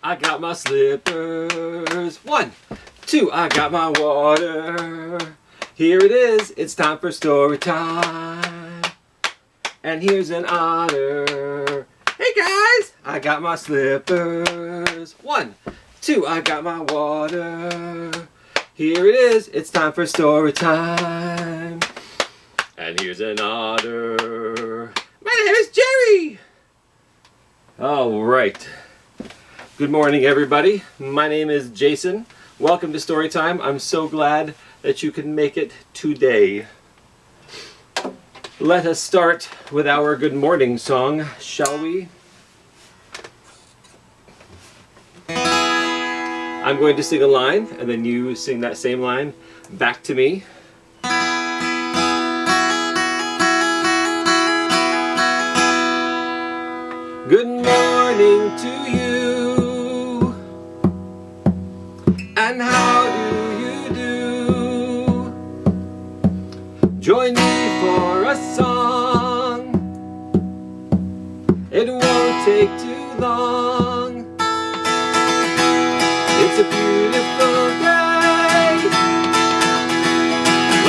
I got my slippers. 1, 2, I got my water. Here it is, it's time for story time. And here's an otter. Hey guys, I got my slippers. 1, 2, I got my water. Here it is, it's time for story time. And here's an otter. My name is Jerry. All right. Good morning, everybody. My name is Jason. Welcome to Storytime. I'm so glad that you can make it today. Let us start with our good morning song, shall we? I'm going to sing a line, and then you sing that same line back to me. Good morning to you, and how do you do? Join me for a song, it won't take too long. It's a beautiful day,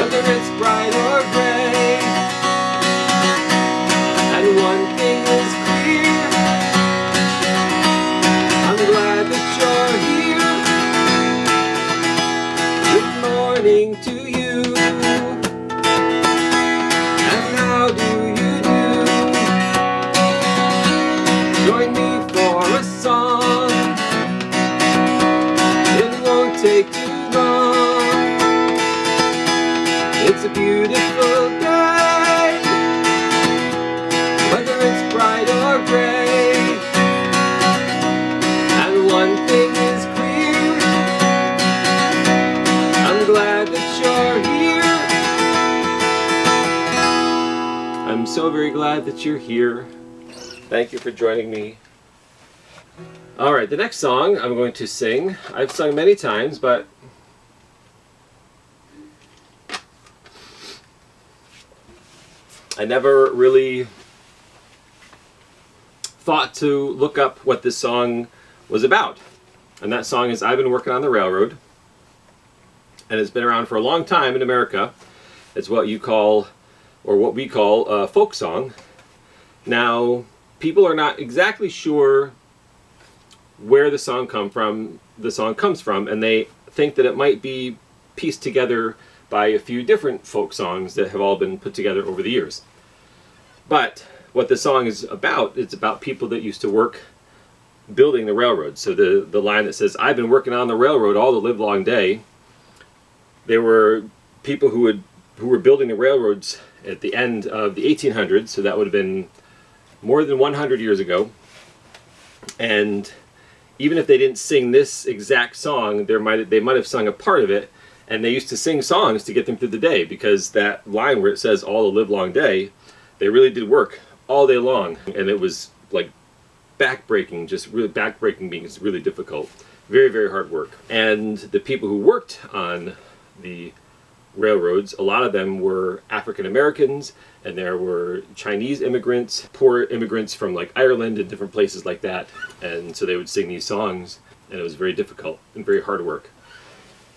whether it's bright or gray, and one thing is clear, I'm glad that you're here. Good morning to you, and how do you do? Join me for a song, it won't take too long. It's a beautiful day, whether it's bright or gray, and one thing is clear, I'm glad that you're here. I'm so very glad that you're here. Thank you for joining me. Alright, the next song I'm going to sing, I've sung many times, but I never really thought to look up what this song was about. And that song is I've Been Working on the Railroad. And it's been around for a long time in America. It's what you call, or what we call, a folk song. Now, people are not exactly sure where the song comes from, and they think that it might be pieced together by a few different folk songs that have all been put together over the years. But what the song is about, it's about people that used to work building the railroad. So the line that says, I've been working on the railroad all the livelong day, they were people who were building the railroads at the end of the 1800s, so that would have been more than 100 years ago. And even if they didn't sing this exact song, they might have sung a part of it, and they used to sing songs to get them through the day, because that line where it says all the livelong day, they really did work all day long, and it was like backbreaking, just really backbreaking means really difficult. Very, very hard work. And the people who worked on the railroads, a lot of them were African Americans, and there were Chinese immigrants, poor immigrants from like Ireland and different places like that. And so they would sing these songs, and it was very difficult and very hard work.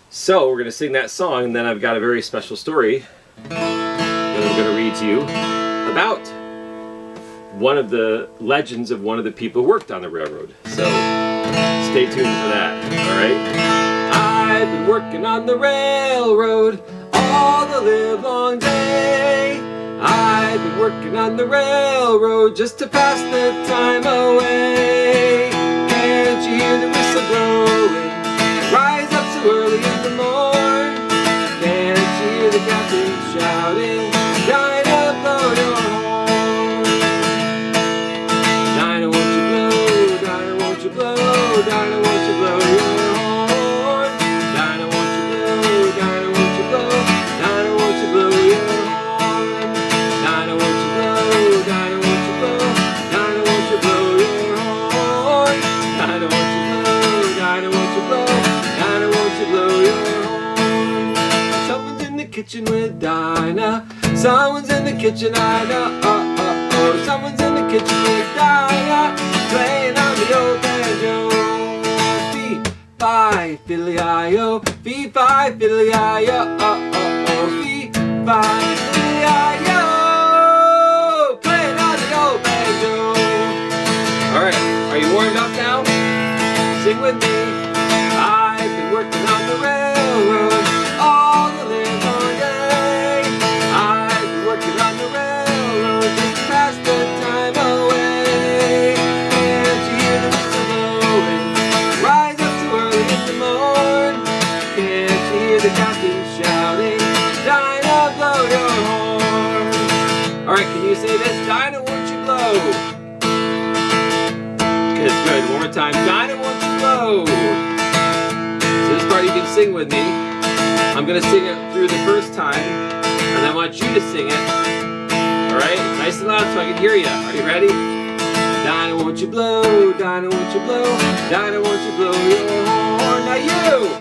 So we're going to sing that song, and then I've got a very special story that I'm going to read to you about one of the legends of one of the people who worked on the railroad. So stay tuned for that, alright? I've been working on the railroad all the livelong day. I've been working on the railroad just to pass the time away. Can't you hear the whistle blowing? Rise up so early in the morn. Can't you hear the captain shouting? Dinah, blow your horn. Dinah, won't you blow? Dinah, won't you blow? Dinah, won't you blow your horn? Dinah, won't you blow? Dinah, won't you blow? Dinah, won't you blow your horn? Dinah, won't you blow? Dinah, won't you blow? Dinah, won't you blow your horn? Dinah, won't you blow? Dinah, won't you blow? Dinah, won't you blow your horn? Someone's in the kitchen with Dinah. Someone's in the kitchen, I know. Oh, oh, oh. Someone's in the kitchen with Dinah, playing on the old banjo. fi fiddly-I-O, fee fi fiddly-I-O, oh oh oh, fee fi fiddly-I-O, playing on the old banjo. All right, are you warmed up now? Sing with me. I've been working on the railroad all the livelong day. I've been working on the railroad just to pass the time away. Can't you hear the whistle blowing? Rise up too early in the morn. Can't you hear the captain shouting? Dinah, blow your horn. All right, can you say this? Dinah, won't you blow? It's good. One more time. Dinah, won't you blow? So this part you can sing with me. I'm going to sing it through the first time, and I want you to sing it. Alright? Nice and loud so I can hear you. Are you ready? Dinah, won't you blow? Dinah, won't you blow? Dinah, won't you blow your horn? Now you!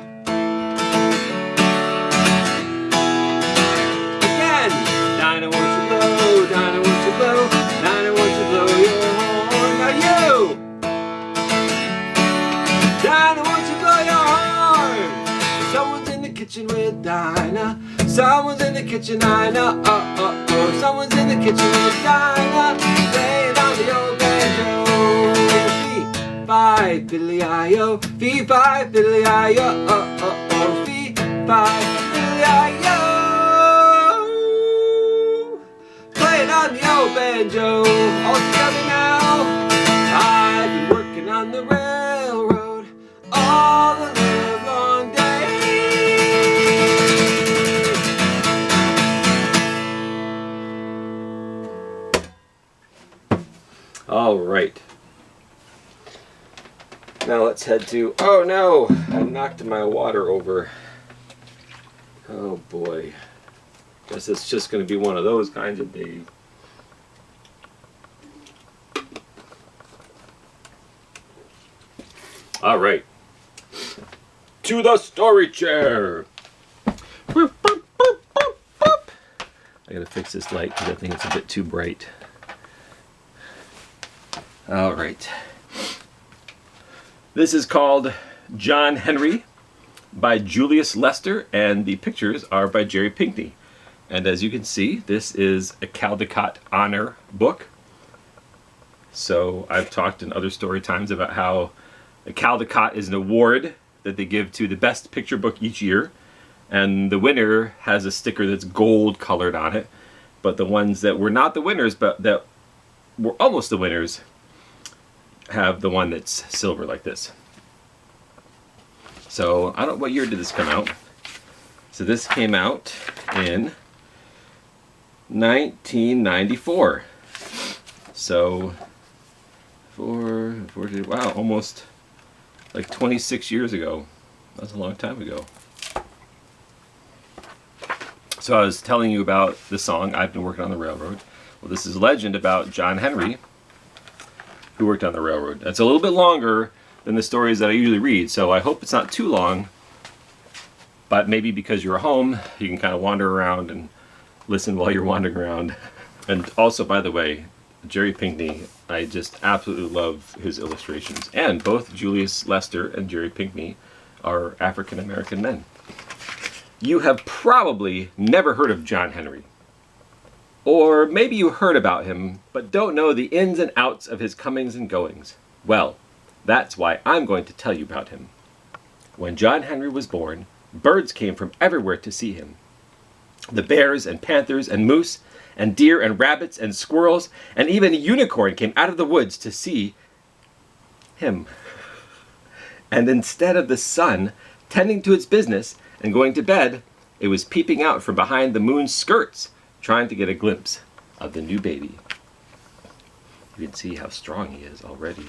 Again! Dinah, won't you blow? Dinah, won't you blow? Dinah, won't you blow your horn? Now you! Dinah, won't you blow your horn? Someone's in the kitchen with Dinah. Someone's in the kitchen, I know. Oh, oh, oh. Someone's in the kitchen with Dinah, playing on the old banjo. Fee, fi, fiddly-I-O. Fee, fi, fiddly-I-O. Oh, oh, oh. Fee, fi, fiddly-I-O. Playing on the old banjo. All together now. I've been working on the railroad all the livelong day. All right. Now let's head to, oh no, I knocked my water over. Oh boy. Guess it's just going to be one of those kinds of days. All right. To the story chair. I gotta fix this light because I think it's a bit too bright. All right. This is called John Henry by Julius Lester, and the pictures are by Jerry Pinkney. And as you can see, this is a Caldecott Honor book. So I've talked in other story times about how a Caldecott is an award that they give to the best picture book each year, and the winner has a sticker that's gold colored on it, but the ones that were not the winners but that were almost the winners have the one that's silver like this. So I don't know, what year did this come out? So this came out in 1994. So wow, almost like 26 years ago. That's a long time ago. So I was telling you about the song, I've Been Working on the Railroad. Well, this is a legend about John Henry, who worked on the railroad. It's a little bit longer than the stories that I usually read, so I hope it's not too long. But maybe because you're home, you can kind of wander around and listen while you're wandering around. And also, by the way, Jerry Pinkney, I just absolutely love his illustrations. And both Julius Lester and Jerry Pinkney are African American men. You have probably never heard of John Henry. Or maybe you heard about him, but don't know the ins and outs of his comings and goings. Well, that's why I'm going to tell you about him. When John Henry was born, birds came from everywhere to see him. The bears and panthers and moose and deer and rabbits and squirrels and even a unicorn came out of the woods to see him. And instead of the sun tending to its business and going to bed, it was peeping out from behind the moon's skirts, trying to get a glimpse of the new baby. You can see how strong he is already.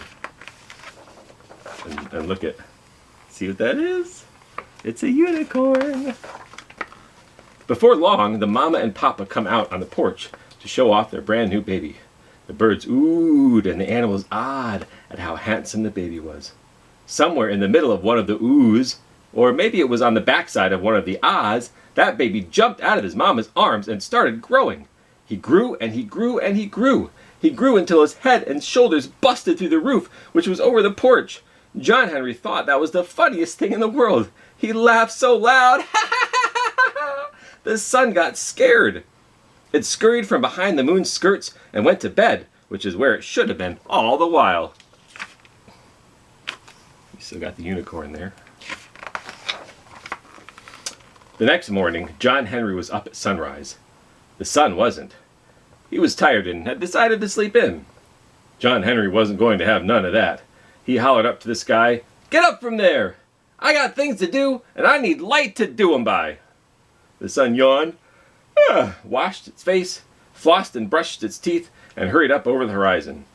And look at, see what that is? It's a unicorn. Before long, the mama and papa come out on the porch to show off their brand new baby. The birds oohed and the animals ahed at how handsome the baby was. Somewhere in the middle of one of the oohs, or maybe it was on the backside of one of the ahs, that baby jumped out of his mama's arms and started growing. He grew and he grew and he grew. He grew until his head and shoulders busted through the roof, which was over the porch. John Henry thought that was the funniest thing in the world. He laughed so loud, the sun got scared. It scurried from behind the moon's skirts and went to bed, which is where it should have been all the while. You still got the unicorn there. The next morning, John Henry was up at sunrise. The sun wasn't. He was tired and had decided to sleep in. John Henry wasn't going to have none of that. He hollered up to the sky, "Get up from there! I got things to do, and I need light to do 'em by." The sun yawned, washed its face, flossed and brushed its teeth, and hurried up over the horizon.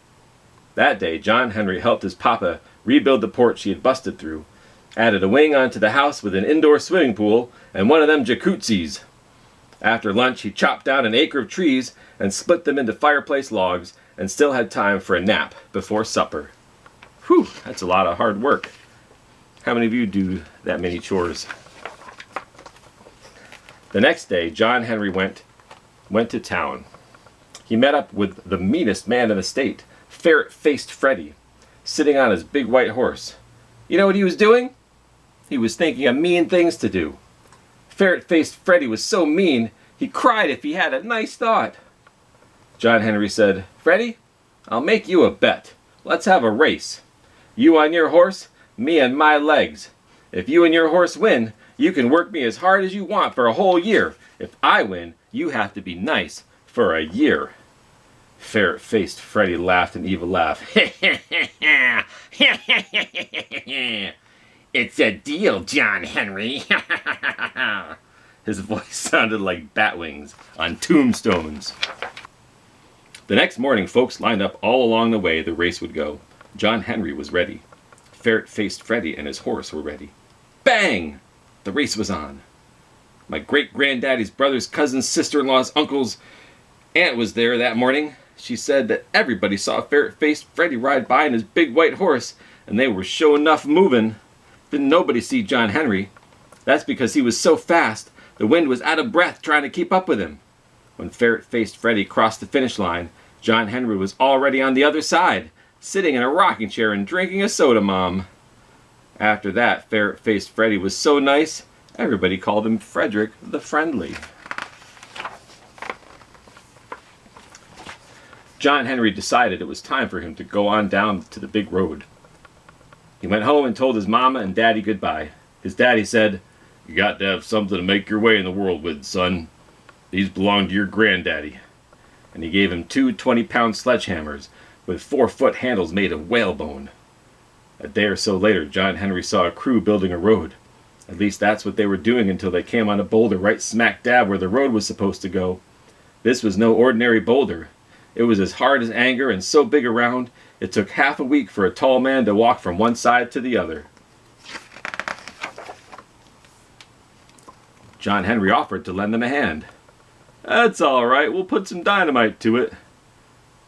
That day, John Henry helped his papa rebuild the porch he had busted through, added a wing onto the house with an indoor swimming pool and one of them jacuzzis. After lunch, he chopped down an acre of trees and split them into fireplace logs, and still had time for a nap before supper. Whew, that's a lot of hard work. How many of you do that many chores? The next day, John Henry went to town. He met up with the meanest man in the state, ferret-faced Freddy, sitting on his big white horse. You know what he was doing? He was thinking of mean things to do. Ferret-faced Freddy was so mean, he cried if he had a nice thought. John Henry said, "Freddy, I'll make you a bet. Let's have a race. You on your horse, me on my legs. If you and your horse win, you can work me as hard as you want for a whole year. If I win, you have to be nice for a year." Ferret-faced Freddy laughed an evil laugh. "It's a deal, John Henry." His voice sounded like bat wings on tombstones. The next morning, folks lined up all along the way the race would go. John Henry was ready. Ferret-faced Freddy and his horse were ready. Bang! The race was on. My great-granddaddy's brother's cousin's sister-in-law's uncle's aunt was there that morning. She said that everybody saw Ferret-faced Freddy ride by on his big white horse, and they were sure enough moving. Didn't nobody see John Henry. That's because he was so fast, the wind was out of breath trying to keep up with him. When Ferret-faced Freddy crossed the finish line, John Henry was already on the other side, sitting in a rocking chair and drinking a soda mom. After that, Ferret-faced Freddy was so nice, everybody called him Frederick the Friendly. John Henry decided it was time for him to go on down to the big road. He went home and told his mama and daddy goodbye. His daddy said, "You got to have something to make your way in the world with, son. These belong to your granddaddy." And he gave him two 20-pound sledgehammers with 4-foot handles made of whalebone. A day or so later, John Henry saw a crew building a road. At least that's what they were doing until they came on a boulder right smack dab where the road was supposed to go. This was no ordinary boulder. It was as hard as anger and so big around, it took half a week for a tall man to walk from one side to the other. John Henry offered to lend them a hand. "That's all right, we'll put some dynamite to it."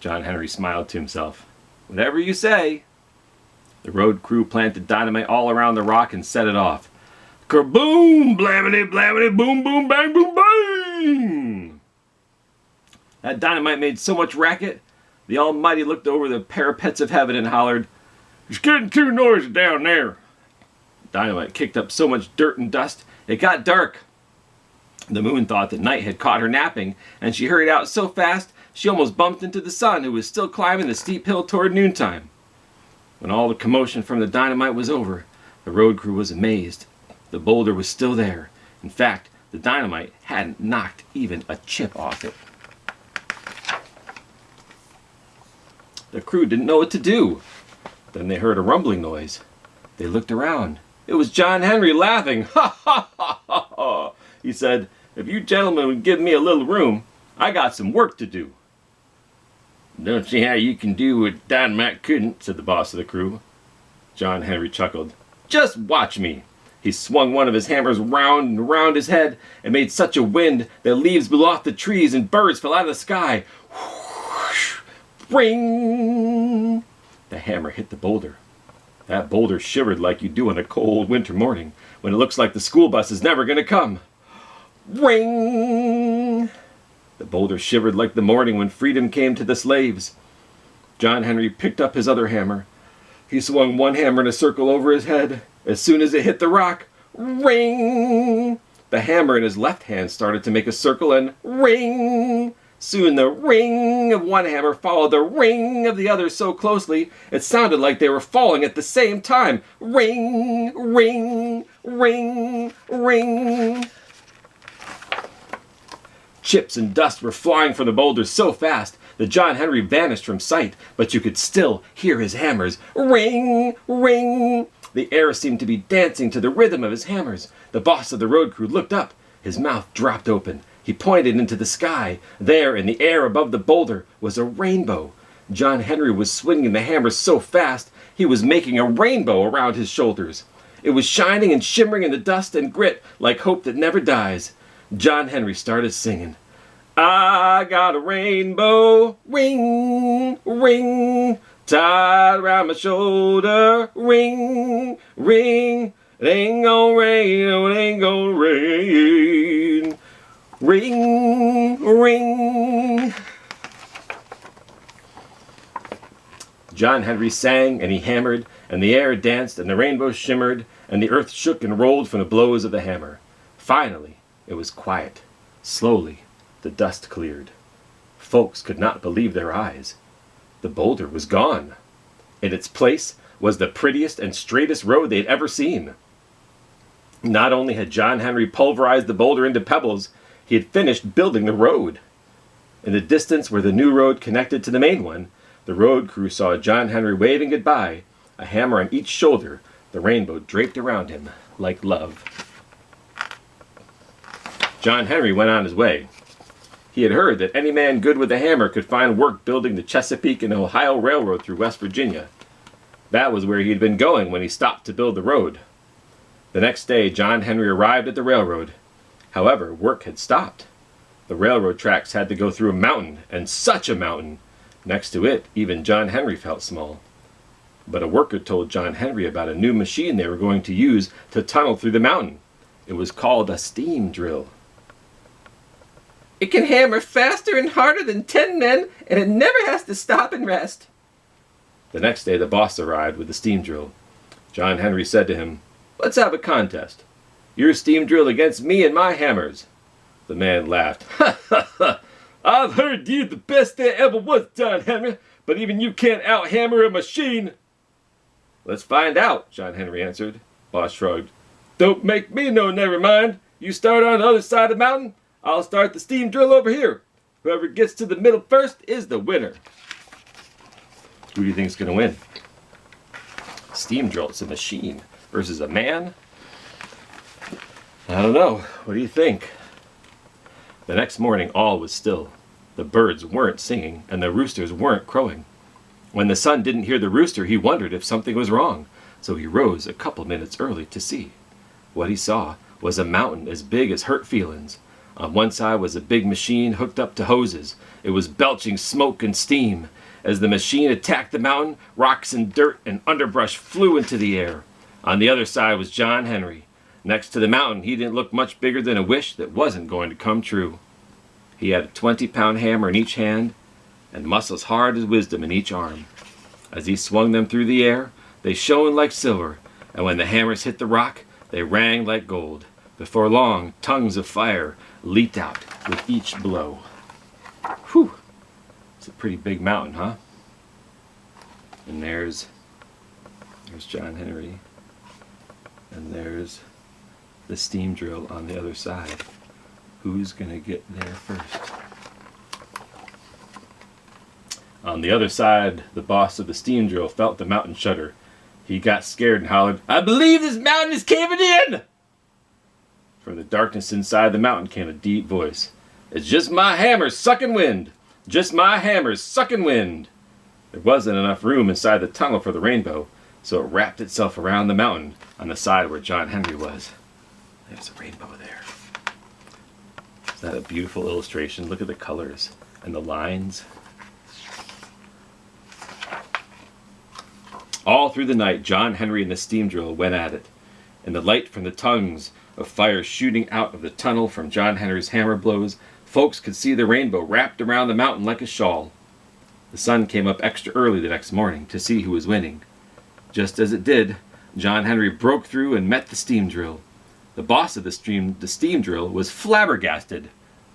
John Henry smiled to himself. "Whatever you say." The road crew planted dynamite all around the rock and set it off. Kerboom! Blamity, blamity, boom, boom, bang, boom, bang! That dynamite made so much racket, the Almighty looked over the parapets of heaven and hollered, "It's getting too noisy down there." Dynamite kicked up so much dirt and dust, it got dark. The moon thought that night had caught her napping, and she hurried out so fast she almost bumped into the sun, who was still climbing the steep hill toward noontime. When all the commotion from the dynamite was over, the road crew was amazed. The boulder was still there. In fact, the dynamite hadn't knocked even a chip off it. The crew didn't know what to do. Then they heard a rumbling noise. They looked around. It was John Henry laughing. "Ha ha ha ha ha!" He said, "If you gentlemen would give me a little room, I got some work to do." "Don't see how you can do what dynamite couldn't," said the boss of the crew. John Henry chuckled. "Just watch me." He swung one of his hammers round and round his head and made such a wind that leaves blew off the trees and birds fell out of the sky. Whoosh! Ring! The hammer hit the boulder. That boulder shivered like you do on a cold winter morning when it looks like the school bus is never going to come. Ring! The boulder shivered like the morning when freedom came to the slaves. John Henry picked up his other hammer, He swung one hammer in a circle over his head. As soon as it hit the rock, ring! The hammer in his left hand started to make a circle and ring! Soon the ring of one hammer followed the ring of the other so closely it sounded like they were falling at the same time. Ring! Ring! Ring! Ring! Chips and dust were flying from the boulders so fast that John Henry vanished from sight, but you could still hear his hammers. Ring! Ring! The air seemed to be dancing to the rhythm of his hammers. The boss of the road crew looked up. His mouth dropped open. He pointed into the sky. There, in the air above the boulder, was a rainbow. John Henry was swinging the hammer so fast, he was making a rainbow around his shoulders. It was shining and shimmering in the dust and grit like hope that never dies. John Henry started singing. I got a rainbow, ring, ring, tied around my shoulder, ring, ring. It ain't gonna rain, it ain't gonna rain. Ring, ring. John Henry sang and he hammered, and the air danced and the rainbow shimmered, and the earth shook and rolled from the blows of the hammer. Finally, it was quiet. Slowly, the dust cleared. Folks could not believe their eyes. The boulder was gone. In its place was the prettiest and straightest road they'd ever seen. Not only had John Henry pulverized the boulder into pebbles, he had finished building the road. In the distance where the new road connected to the main one, the road crew saw John Henry waving goodbye, a hammer on each shoulder, the rainbow draped around him like love. John Henry went on his way. He had heard that any man good with a hammer could find work building the Chesapeake and Ohio Railroad through West Virginia. That was where he had been going when he stopped to build the road. The next day, John Henry arrived at the railroad. However, work had stopped. The railroad tracks had to go through a mountain, and such a mountain! Next to it, even John Henry felt small. But a worker told John Henry about a new machine they were going to use to tunnel through the mountain. It was called a steam drill. It can hammer faster and harder than 10 men, and it never has to stop and rest. The next day, the boss arrived with the steam drill. John Henry said to him, "Let's have a contest. Your steam drill against me and my hammers." The man laughed. "Ha ha ha! I've heard you the best there ever was, John Henry, but even you can't out-hammer a machine." "Let's find out," John Henry answered. Boss shrugged. "Don't make me no never mind. You start on the other side of the mountain. I'll start the steam drill over here. Whoever gets to the middle first is the winner." Who do you think is going to win? Steam drill, it's a machine versus a man? I don't know. What do you think? The next morning, all was still. The birds weren't singing, and the roosters weren't crowing. When the son didn't hear the rooster, he wondered if something was wrong, so he rose a couple minutes early to see. What he saw was a mountain as big as hurt feelings. On one side was a big machine hooked up to hoses. It was belching smoke and steam. As the machine attacked the mountain, rocks and dirt and underbrush flew into the air. On the other side was John Henry. Next to the mountain, he didn't look much bigger than a wish that wasn't going to come true. He had a 20-pound hammer in each hand and muscles hard as wisdom in each arm. As he swung them through the air, they shone like silver, and when the hammers hit the rock, they rang like gold. Before long, tongues of fire leaped out with each blow. Whew! It's a pretty big mountain, huh? And there's John Henry. And there's the steam drill on the other side. Who's gonna get there first? On the other side, the boss of the steam drill felt the mountain shudder. He got scared and hollered, "I believe this mountain is caving in!" From the darkness inside the mountain came a deep voice. "It's just my hammer sucking wind! Just my hammer sucking wind!" There wasn't enough room inside the tunnel for the rainbow, so it wrapped itself around the mountain on the side where John Henry was. There's a rainbow there. Is that a beautiful illustration? Look at the colors and the lines. All through the night, John Henry and the steam drill went at it. In the light from the tongues of fire shooting out of the tunnel from John Henry's hammer blows, folks could see the rainbow wrapped around the mountain like a shawl. The sun came up extra early the next morning to see who was winning. Just as it did, John Henry broke through and met the steam drill. The boss of the steam drill was flabbergasted.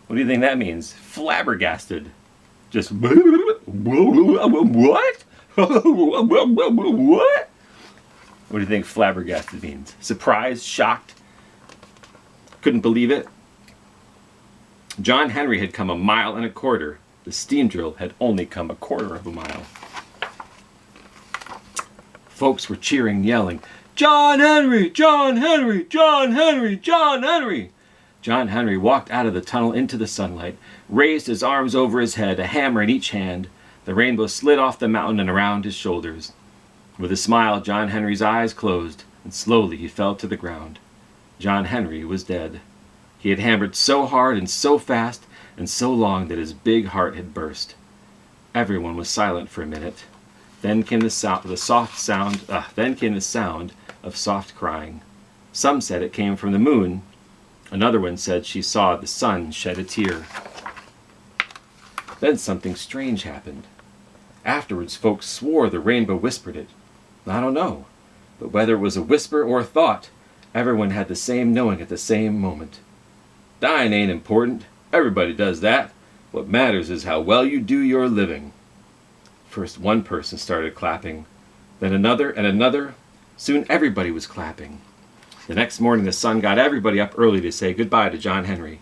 What do you think that means? Flabbergasted. Just what? What? What do you think flabbergasted means? Surprised, shocked, couldn't believe it. John Henry had come 1.25 miles. The steam drill had only come 1/4 mile. Folks were cheering, yelling, "John Henry! John Henry! John Henry! John Henry!" John Henry walked out of the tunnel into the sunlight, raised his arms over his head, a hammer in each hand. The rainbow slid off the mountain and around his shoulders. With a smile, John Henry's eyes closed, and slowly he fell to the ground. John Henry was dead. He had hammered so hard and so fast and so long that his big heart had burst. Everyone was silent for a minute. Then came the sound of soft crying. Some said it came from the moon. Another one said she saw the sun shed a tear. Then something strange happened. Afterwards, folks swore the rainbow whispered it. I don't know, but whether it was a whisper or a thought, everyone had the same knowing at the same moment. Dying ain't important. Everybody does that. What matters is how well you do your living. First one person started clapping, then another and another. Soon everybody was clapping. The next morning the sun got everybody up early to say goodbye to John Henry.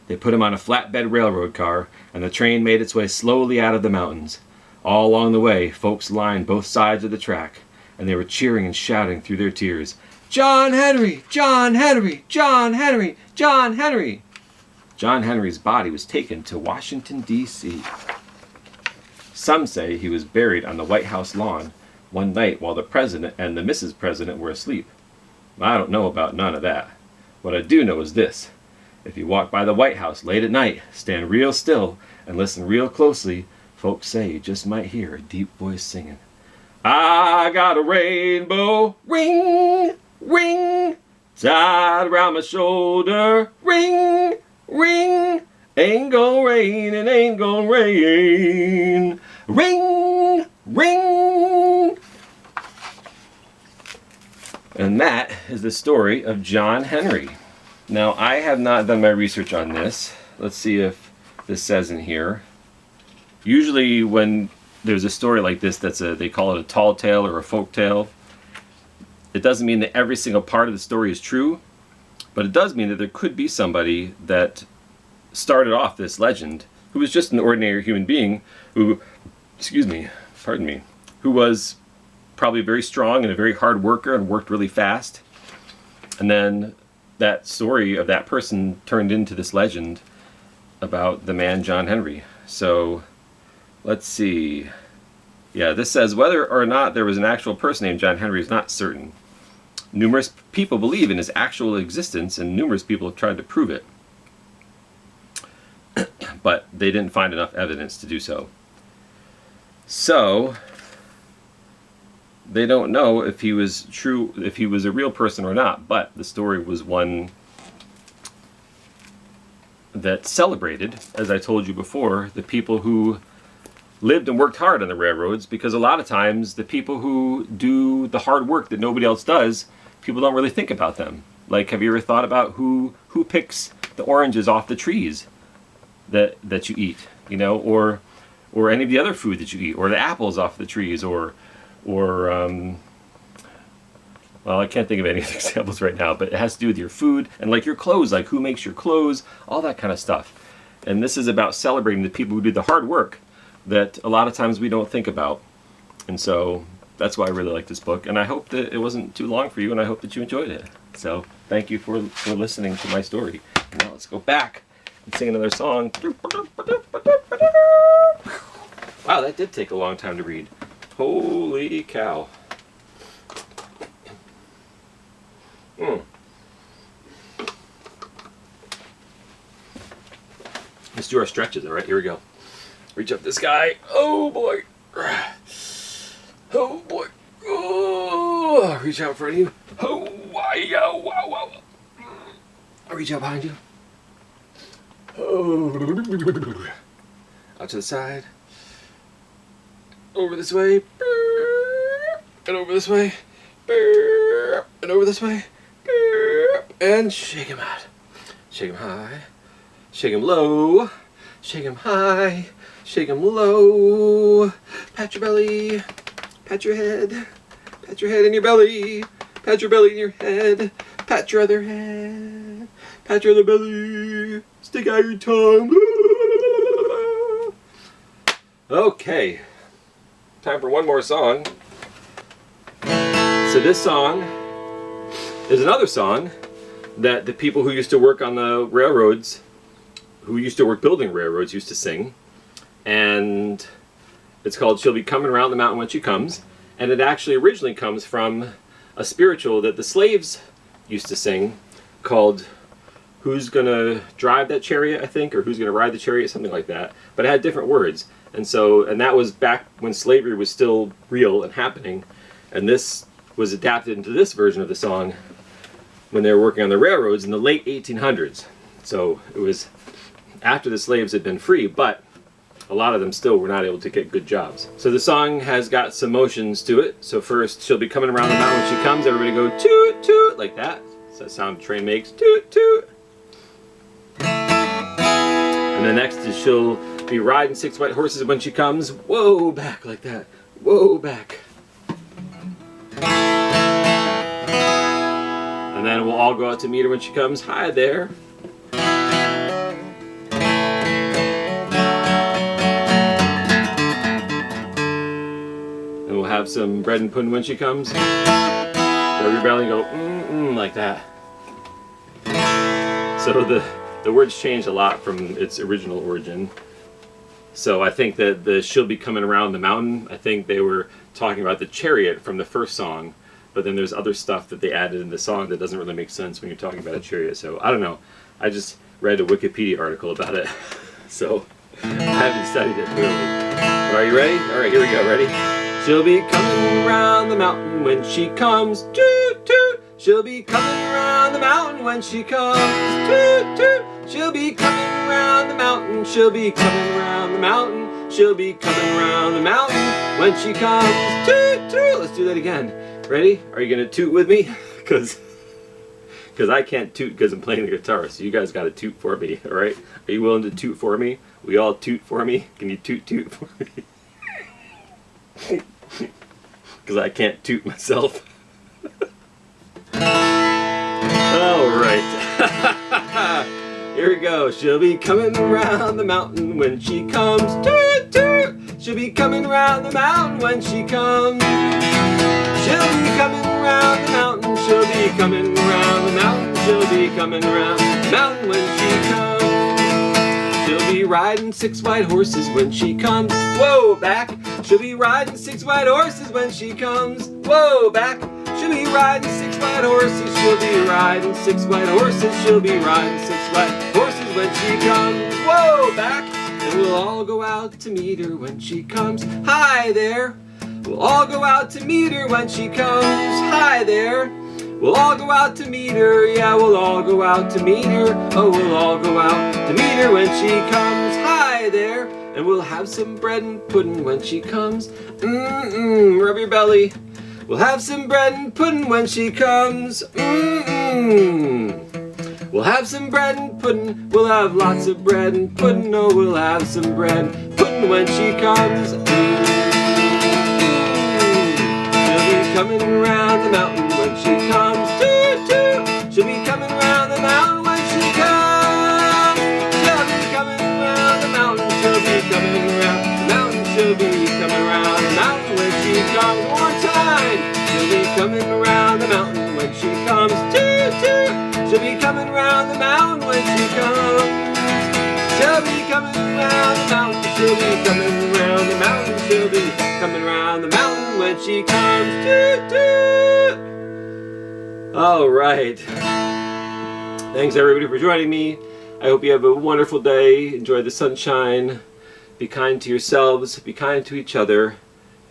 They put him on a flatbed railroad car, and the train made its way slowly out of the mountains. All along the way, folks lined both sides of the track, and they were cheering and shouting through their tears, "John Henry! John Henry! John Henry! John Henry!" John Henry's body was taken to Washington, D.C. Some say he was buried on the White House lawn one night while the President and the Mrs. President were asleep. I don't know about none of that. What I do know is this. If you walk by the White House late at night, stand real still and listen real closely, folks say you just might hear a deep voice singing, "I got a rainbow ring, ring, tied around my shoulder, ring, ring, ain't gonna rain, it ain't gonna rain, ring, ring." And that is the story of John Henry. Now, I have not done my research on this. Let's see if this says in here. Usually when there's a story like this they call it a tall tale or a folk tale, it doesn't mean that every single part of the story is true, but it does mean that there could be somebody that started off this legend who was just an ordinary human being who, who was probably very strong and a very hard worker and worked really fast. And then that story of that person turned into this legend about the man John Henry. So let's see. Yeah, this says whether or not there was an actual person named John Henry is not certain. Numerous people believe in his actual existence, and numerous people have tried to prove it. But they didn't find enough evidence to do so. So they don't know if he was true, if he was a real person or not, but the story was one that celebrated, as I told you before, the people who lived and worked hard on the railroads, because a lot of times the people who do the hard work that nobody else does, people don't really think about them. Like, have you ever thought about who picks the oranges off the trees that you eat, you know, or any of the other food that you eat, or the apples off the trees, or well, I can't think of any examples right now, but it has to do with your food and like your clothes, like who makes your clothes, all that kind of stuff. And this is about celebrating the people who do the hard work that a lot of times we don't think about. And so that's why I really like this book, and I hope that it wasn't too long for you, and I hope that you enjoyed it. So thank you for listening to my story. Now let's go back and sing another song. Wow, that did take a long time to read. Holy cow. Let's do our stretches, all right? Here we go. Reach up this guy. Oh, boy. Oh, boy. Oh, reach out in front of you. Oh, wow, wow, wow. Reach out behind you. Oh. Out to the side. Over this way. and over this way, and over this way, and shake him out. Shake him high, shake him low, shake him high, shake him low. Pat your belly, pat your head in your belly, pat your belly in your head, pat your other head, pat your other belly, stick out your tongue. Okay, time for one more song. So this song is another song that the people who used to work on the railroads, who used to work building railroads, used to sing. And it's called She'll Be Coming Around the Mountain When She Comes. And it actually originally comes from a spiritual that the slaves used to sing called Who's Gonna Drive That Chariot, I think, or Who's Gonna Ride the Chariot, something like that. But it had different words. And that was back when slavery was still real and happening. And this was adapted into this version of the song when they were working on the railroads in the late 1800s. So it was after the slaves had been free, but a lot of them still were not able to get good jobs. So the song has got some motions to it. So first, she'll be coming around the mountain when she comes. Everybody go toot, toot, like that. That's the sound a train makes, toot, toot. And the next is she'll be riding 6 white horses when she comes. Whoa, back, like that. Whoa, back. And then we'll all go out to meet her when she comes. Hi there. And we'll have some bread and pudding when she comes. Rub your belly and go, like that. So the words changed a lot from its original origin. So I think that the she'll be coming around the mountain, I think they were talking about the chariot from the first song, but then there's other stuff that they added in the song that doesn't really make sense when you're talking about a chariot. So I don't know. I just read a Wikipedia article about it. So I haven't studied it clearly. But are you ready? All right, here we go. Ready? She'll be coming around the mountain when she comes. Toot, toot. She'll be coming around the mountain when she comes. Toot, toot. She'll be coming around the mountain. She'll be coming around the mountain. She'll be coming around the mountain when she comes. Toot, toot. Let's do that again. Ready? Are you going to toot with me? Because I can't toot because I'm playing the guitar. So you guys got to toot for me, all right? Are you willing to toot for me? We all toot for me? Can you toot, toot for me? Because I can't toot myself. All right. Here we go. She'll be coming around the mountain when she comes. Toot, toot. She'll be coming around the mountain when she comes. She'll be coming around the mountain. She'll be coming around the mountain. She'll be coming around the mountain when she comes. She'll be riding 6 white horses when she comes. Whoa, back. She'll be riding 6 white horses when she comes. Whoa, back. She'll be riding 6 white horses. She'll be riding 6 white horses. She'll be riding 6 white horses when she comes. Whoa, back. And we'll all go out to meet her when she comes. Hi there. We'll all go out to meet her when she comes. Hi there. We'll all go out to meet her. Yeah, we'll all go out to meet her. Oh, we'll all go out to meet her when she comes. Hi there. And we'll have some bread and pudding when she comes. Rub your belly. We'll have some bread and pudding when she comes. We'll have some bread and pudding. We'll have lots of bread and pudding. Oh, we'll have some bread and pudding when she comes. She'll be coming around the mountain when she comes. Toot, toot. She'll be coming around the mountain when she comes. She'll be coming around the mountain. She'll be coming around the mountain. She'll be coming around the mountain when she comes. One more time. She'll be coming around the mountain when she comes. Toot, toot. She'll be coming around the mountain when she comes. She'll be coming around the mountain. She'll be coming around the mountain. She'll be coming around the mountain when she comes. Toot, toot. All right. Thanks everybody for joining me. I hope you have a wonderful day. Enjoy the sunshine. Be kind to yourselves. Be kind to each other.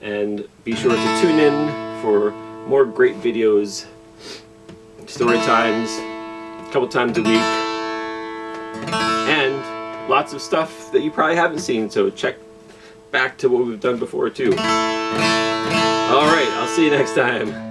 And be sure to tune in for more great videos, story times, a couple times a week, and lots of stuff that you probably haven't seen, so check back to what we've done before too. All right, I'll see you next time.